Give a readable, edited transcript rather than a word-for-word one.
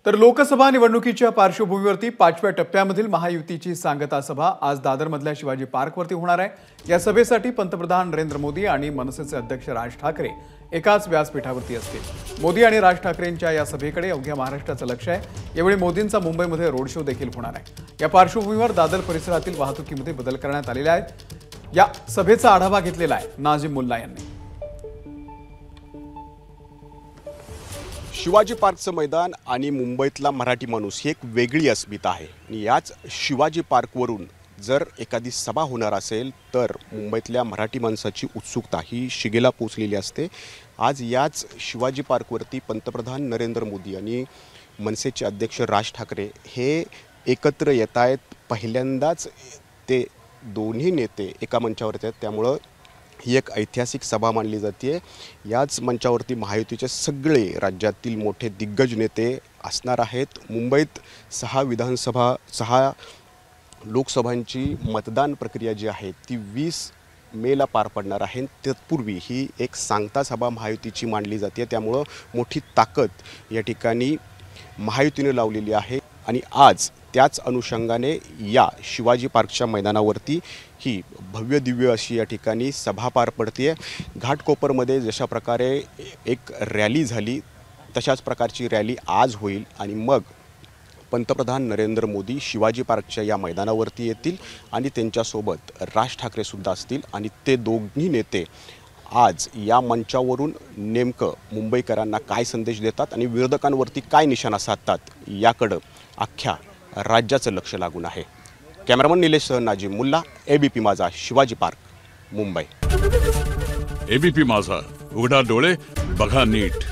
तर लोकसभा निवडणुकीच्या पार्श्वभूमीवरती 5व्या टप्प्यामधील महायुतीची सांगता सभा आज दादरमधल्या शिवाजी पार्कवरती होणार आहे। या सभेसाठी पंतप्रधान नरेंद्र मोदी आणि मनसेचे अध्यक्ष राज ठाकरे एकाच व्यासपीठावरती असतील। मोदी आणि राज ठाकरेंच्या या सभेकडे अवघ्या महाराष्ट्राचं लक्ष आहे। यावेळी मोदींचा मुंबईमध्ये रोड शो देखील होणार आहे। या पार्श्वभूमीवर दादर परिसरातील वाहतुकीमध्ये बदल करण्यात आलेले आहेत। या सभेचा आढावा घेतलेला आहे नाजिम मुल्ला यांनी। शिवाजी पार्कचं मैदान आणि मुंबईतला मराठी माणूस ही एक वेगळी अस्मिता आहे आणि याच शिवाजी पार्कवरून जर एखादी सभा होणार असेल तर मुंबईतल्या मराठी माणसाची उत्सुकता ही शिगेला पोचलेली असते। आज याच शिवाजी पार्कवरती पंतप्रधान नरेंद्र मोदी आणि मनसेचे अध्यक्ष राज ठाकरे हे एकत्र येत आहेत। पहिल्यांदाच ते दोन्ही नेते एका मंचावर आहेत, त्यामुळं ही एक ऐतिहासिक सभा मानली जाते। याच मंचावरती महायुतीचे सगळे राज्यातील मोठे दिग्गज नेते असणार आहेत। मुंबईत 6 लोकसभांची मतदान प्रक्रिया जी आहे ती 20 मेला पार पडणार आहे। तत्पूर्वी ही एक सांगता सभा महायुतीची मानली जाते, त्यामुळं मोठी ताकद या ठिकाणी महायुतीने लावलेली आहे आणि आज त्याच अनुषंगाने या शिवाजी पार्कच्या मैदानावरती ही भव्य दिव्य अशी या ठिकाणी सभा पार पडते। घाटकोपरमध्ये जशा प्रकारे एक रॅली झाली तशाच प्रकारची रॅली आज होईल आणि मग पंतप्रधान नरेंद्र मोदी शिवाजी पार्कच्या या मैदानावरती येतील आणि त्यांच्यासोबत राज ठाकरेसुद्धा असतील आणि ते दोन्ही नेते आज या मंचावरून नेमकं मुंबईकरांना काय संदेश देतात आणि विरोधकांवरती काय निशाणा साधतात याकडं अख्ख्या राज्याचं लक्ष लागून आहे। कॅमेरामन निलेशसह नाजिम मुल्ला, एबीपी माझा, शिवाजी पार्क, मुंबई। एबीपी माझा, उघडा डोळे बघा नीट।